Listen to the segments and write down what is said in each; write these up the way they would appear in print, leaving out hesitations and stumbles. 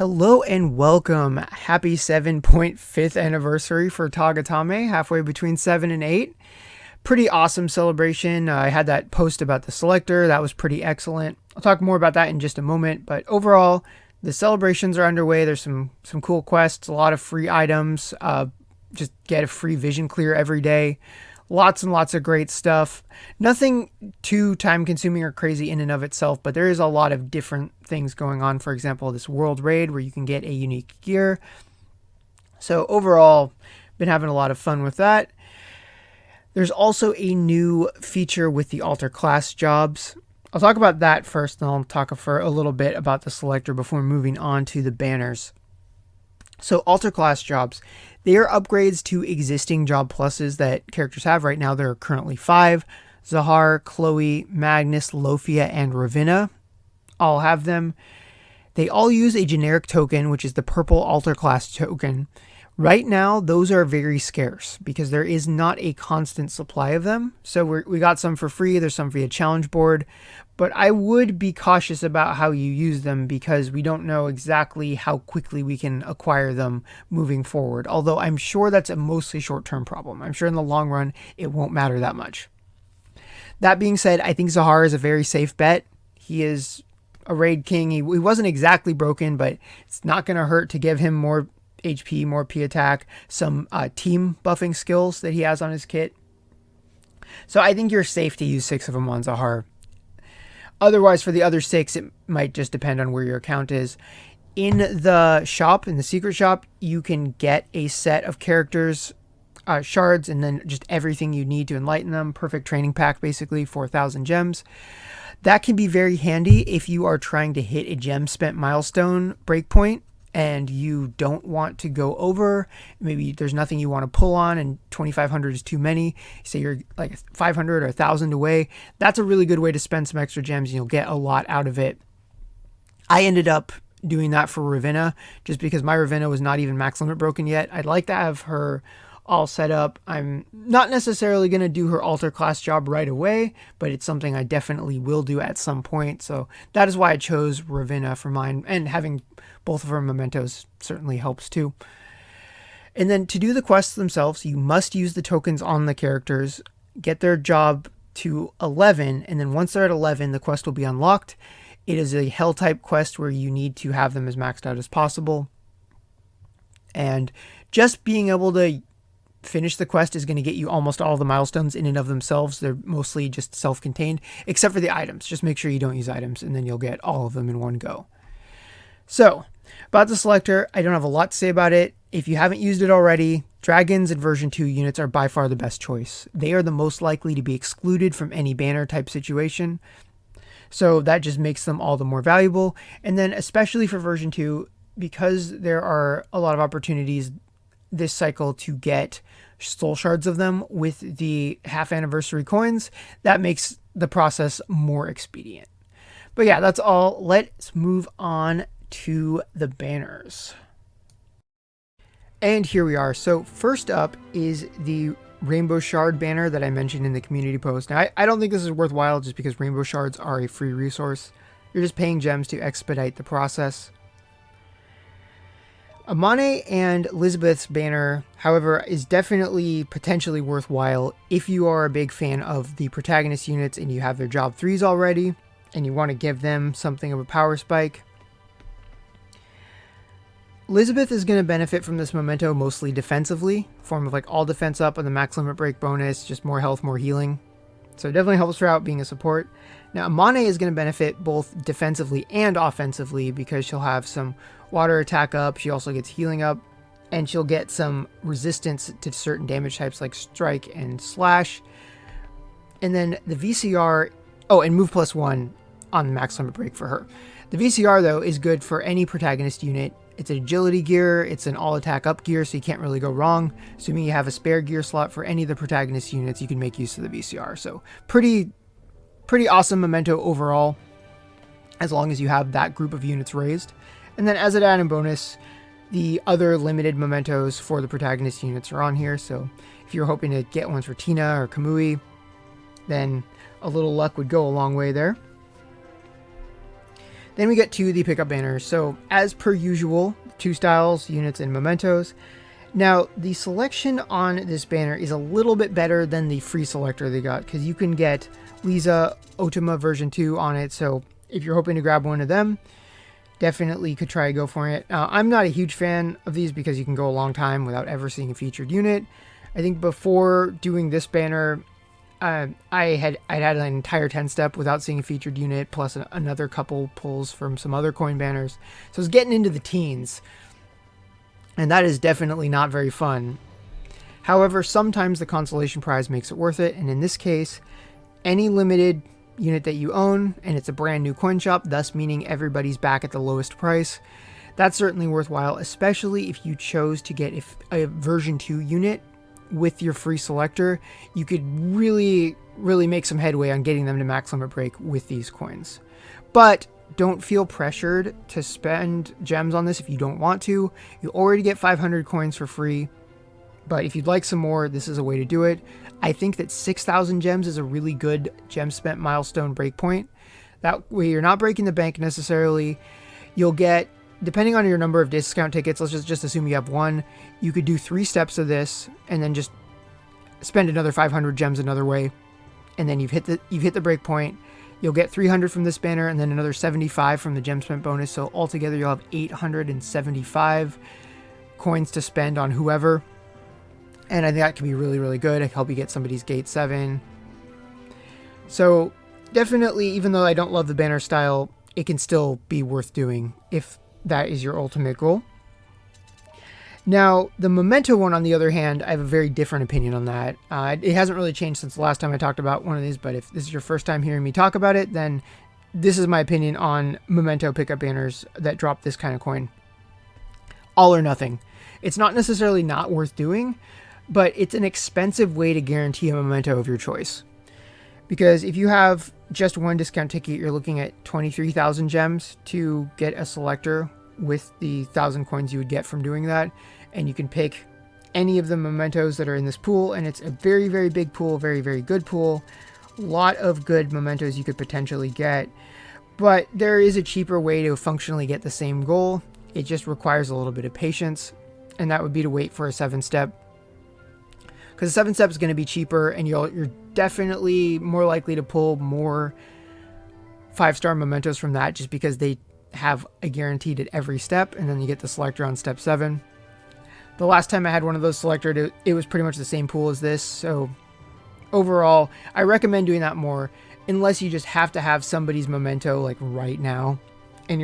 Hello and welcome. Happy 7.5th anniversary for tagatame, halfway between 7 and 8. Pretty awesome celebration. I had that post about the Selector. That was pretty excellent. I'll talk more about that in just a moment, but overall, the celebrations are underway. There's some cool quests, a lot of free items. Just get a free vision clear every day. Lots and lots of great stuff. Nothing too time consuming or crazy in and of itself, but there is a lot of different things going on. For example, this world raid where you can get a unique gear. So overall, been having a lot of fun with that. There's also a new feature with the alter class jobs. I'll talk about that first, and I'll talk for a little bit about the selector before moving on to the banners. So alter class jobs, they are upgrades to existing job pluses that characters have. Right now there are currently 5. Zahar, Chloe, Magnus, Lofia, and Ravenna all have them. They all use a generic token, which is the purple alter class token. Right now, those are very scarce because there is not a constant supply of them. So we got some for free. There's some via challenge board. But I would be cautious about how you use them because we don't know exactly how quickly we can acquire them moving forward. Although I'm sure that's a mostly short-term problem. I'm sure in the long run, it won't matter that much. That being said, I think Zahar is a very safe bet. He is a raid king. He wasn't exactly broken, but it's not going to hurt to give him more HP, more P attack, some team buffing skills that he has on his kit. So I think you're safe to use 6 of them on Zahar. Otherwise, for the other 6, it might just depend on where your account is. In the shop, in the secret shop, you can get a set of characters, shards, and then just everything you need to enlighten them. Perfect training pack, basically, 4,000 gems. That can be very handy if you are trying to hit a gem spent milestone breakpoint and you don't want to go over. Maybe there's nothing you want to pull on and 2,500 is too many. Say you're like 500 or 1,000 away. That's a really good way to spend some extra gems and you'll get a lot out of it. I ended up doing that for Ravenna just because my Ravenna was not even max limit broken yet. I'd like to have her all set up. I'm not necessarily going to do her alter class job right away, but it's something I definitely will do at some point. So that is why I chose Ravenna for mine, and having both of her mementos certainly helps too. And then to do the quests themselves, you must use the tokens on the characters, get their job to 11, and then once they're at 11, the quest will be unlocked. It is a hell type quest where you need to have them as maxed out as possible. And just being able to finish the quest is going to get you almost all the milestones in and of themselves. They're mostly just self-contained, except for the items. Just make sure you don't use items, and then you'll get all of them in one go. So, about the selector, I don't have a lot to say about it. If you haven't used it already, dragons and version 2 units are by far the best choice. They are the most likely to be excluded from any banner type situation. So that just makes them all the more valuable. And then especially for version 2, because there are a lot of opportunities this cycle to get soul shards of them with the half anniversary coins, that makes the process more expedient. But yeah, that's all. Let's move on to the banners. And here we are. So first up is the Rainbow Shard banner that I mentioned in the community post. Now, I don't think this is worthwhile just because Rainbow Shards are a free resource. You're just paying gems to expedite the process. Amane and Elizabeth's banner, however, is definitely potentially worthwhile if you are a big fan of the protagonist units and you have their job 3s already and you want to give them something of a power spike. Elizabeth is going to benefit from this memento mostly defensively, form of like all defense up on the max limit break bonus, just more health, more healing. So it definitely helps her out being a support. Now Amane is going to benefit both defensively and offensively because she'll have some water attack up, she also gets healing up, and she'll get some resistance to certain damage types like strike and slash. And then the VCR, and move +1 on the max limit break for her. The VCR though is good for any protagonist unit. It's an agility gear, it's an all attack up gear, so you can't really go wrong. Assuming you have a spare gear slot for any of the protagonist units, you can make use of the VCR. So pretty awesome memento overall, as long as you have that group of units raised. And then as an add-on bonus, the other limited mementos for the protagonist units are on here. So if you're hoping to get ones for Tina or Kamui, then a little luck would go a long way there. Then we get to the pickup banners. So as per usual, 2 styles, units, and mementos. Now, the selection on this banner is a little bit better than the free selector they got, because you can get Lisa Ultima version 2 on it. So if you're hoping to grab one of them, definitely could try to go for it. I'm not a huge fan of these because you can go a long time without ever seeing a featured unit. I think before doing this banner, I'd had an entire 10-step without seeing a featured unit, plus another couple pulls from some other coin banners. So it's getting into the teens, and that is definitely not very fun. However, sometimes the consolation prize makes it worth it, and in this case, any limited unit that you own, and it's a brand new coin shop, thus meaning everybody's back at the lowest price, that's certainly worthwhile, especially if you chose to get a version 2 unit with your free selector. You could really make some headway on getting them to max limit break with these coins. But don't feel pressured to spend gems on this if you don't want to. You already get 500 coins for free, but if you'd like some more, this is a way to do it. I think that 6,000 gems is a really good gem spent milestone breakpoint. That way you're not breaking the bank necessarily. You'll get, depending on your number of discount tickets, let's just assume you have one, you could do 3 steps of this and then just spend another 500 gems another way, and then you've hit the break point. You'll get 300 from this banner and then another 75 from the gem spent bonus. So altogether you'll have 875 coins to spend on whoever. And I think that can be really good. I help you get somebody's gate 7. So definitely, even though I don't love the banner style, it can still be worth doing if that is your ultimate goal. Now, the memento one, on the other hand, I have a very different opinion on that. It hasn't really changed since the last time I talked about one of these, but if this is your first time hearing me talk about it, then this is my opinion on memento pickup banners that drop this kind of coin. All or nothing. It's not necessarily not worth doing, but it's an expensive way to guarantee a memento of your choice. Because if you have just one discount ticket, you're looking at 23,000 gems to get a selector with the 1,000 coins you would get from doing that. And you can pick any of the mementos that are in this pool, and it's a very big pool, very good pool. A lot of good mementos you could potentially get, but there is a cheaper way to functionally get the same goal. It just requires a little bit of patience, and that would be to wait for a 7-step. Because a 7-step is going to be cheaper, and you're definitely more likely to pull more 5-star mementos from that, just because they have a guaranteed at every step, and then you get the selector on step 7. The last time I had one of those selected, it was pretty much the same pool as this. So overall, I recommend doing that more, unless you just have to have somebody's memento like right now, and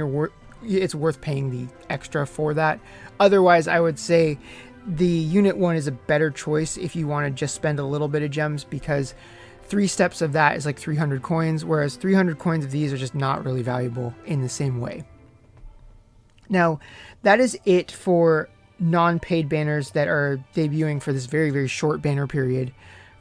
it's worth paying the extra for that. Otherwise, I would say the unit one is a better choice if you want to just spend a little bit of gems, because 3 steps of that is like 300 coins, whereas 300 coins of these are just not really valuable in the same way. Now, that is it for non-paid banners that are debuting for this very short banner period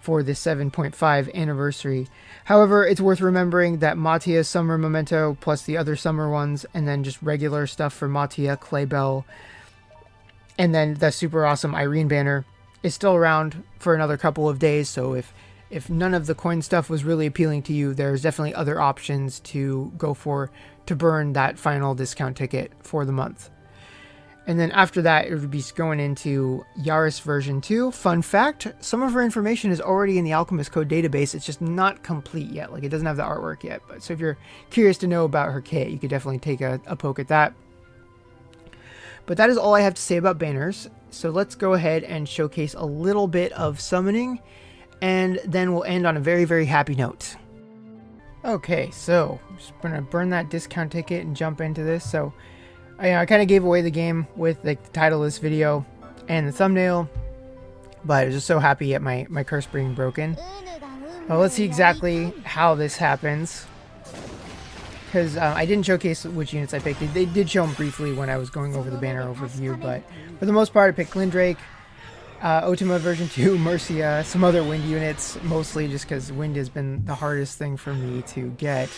for the 7.5 anniversary. However, it's worth remembering that Mattia's summer memento plus the other summer ones, and then just regular stuff for Mattia, Claybell, and then the super awesome Irene banner is still around for another couple of days. So if none of the coin stuff was really appealing to you, there's definitely other options to go for to burn that final discount ticket for the month. And then after that, it would be going into Yaris version 2. Fun fact, some of her information is already in the Alchemist Code database. It's just not complete yet. Like, it doesn't have the artwork yet. But so if you're curious to know about her kit, you could definitely take a poke at that. But that is all I have to say about banners. So let's go ahead and showcase a little bit of summoning, and then we'll end on a very happy note. Okay, so I'm just going to burn that discount ticket and jump into this. So I kind of gave away the game with like the title of this video and the thumbnail, but I was just so happy at my curse being broken. Well, let's see exactly how this happens, because I didn't showcase which units I picked. They did show them briefly when I was going over the banner overview, but for the most part I picked Lindrake, Ultima version 2, Mercia, some other wind units, mostly just because wind has been the hardest thing for me to get.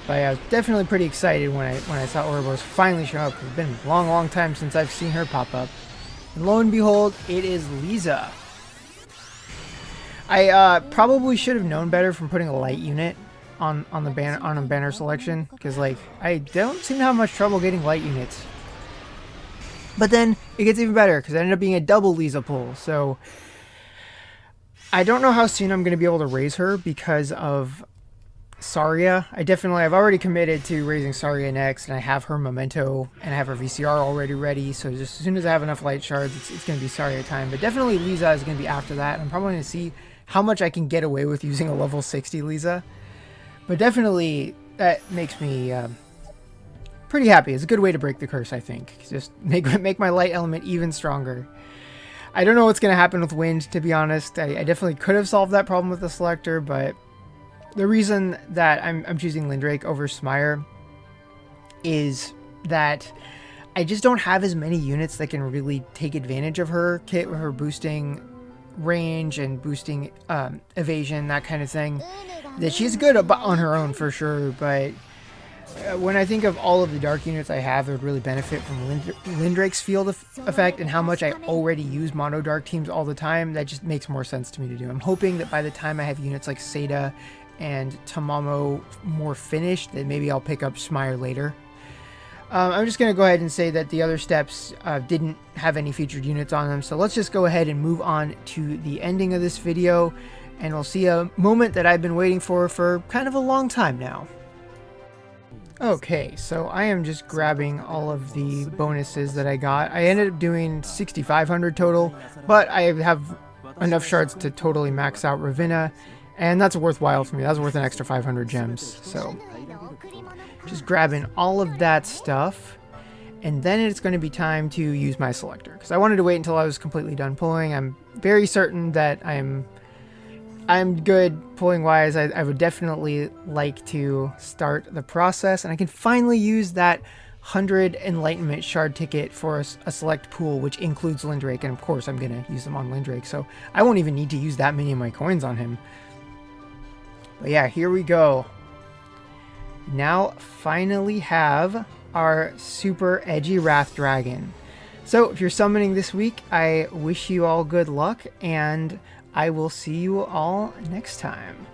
But I was definitely pretty excited when I saw Ouroboros finally show up. It's been a long time since I've seen her pop up. And lo and behold, it is Lisa. I probably should have known better from putting a light unit on the banner selection, because like I don't seem to have much trouble getting light units. But then it gets even better because it ended up being a double Lisa pull. So I don't know how soon I'm going to be able to raise her because of Saria. I've already committed to raising Saria next, and I have her Memento and I have her VCR already ready. So just as soon as I have enough light shards, it's going to be Saria time. But definitely Lisa is going to be after that. I'm probably going to see how much I can get away with using a level 60 Lisa. But definitely that makes me pretty happy. It's a good way to break the curse, I think. Just make my light element even stronger. I don't know what's going to happen with wind, to be honest. I definitely could have solved that problem with the Selector, but the reason that I'm choosing Lindrake over Smire is that I just don't have as many units that can really take advantage of her kit with her boosting range and boosting evasion, that kind of thing. That she's good on her own for sure, but when I think of all of the dark units I have that would really benefit from Lindrake's field effect and how much I already use mono dark teams all the time, that just makes more sense to me to do. I'm hoping that by the time I have units like Seda and Tamamo more finished, that maybe I'll pick up Smire later. I'm just going to go ahead and say that the other steps didn't have any featured units on them, so let's just go ahead and move on to the ending of this video, and we'll see a moment that I've been waiting for kind of a long time now. Okay, so I am just grabbing all of the bonuses that I got. I ended up doing 6,500 total, but I have enough shards to totally max out Ravenna, and that's worthwhile for me. That's worth an extra 500 gems, so just grabbing all of that stuff, and then it's going to be time to use my Selector, because I wanted to wait until I was completely done pulling. I'm very certain that I'm good pulling wise. I would definitely like to start the process, and I can finally use that 100 Enlightenment shard ticket for a select pool, which includes Lindrake, and of course I'm going to use them on Lindrake, so I won't even need to use that many of my coins on him. But yeah, here we go. Now finally have our super edgy Wrath Dragon. So if you're summoning this week, I wish you all good luck, and I will see you all next time.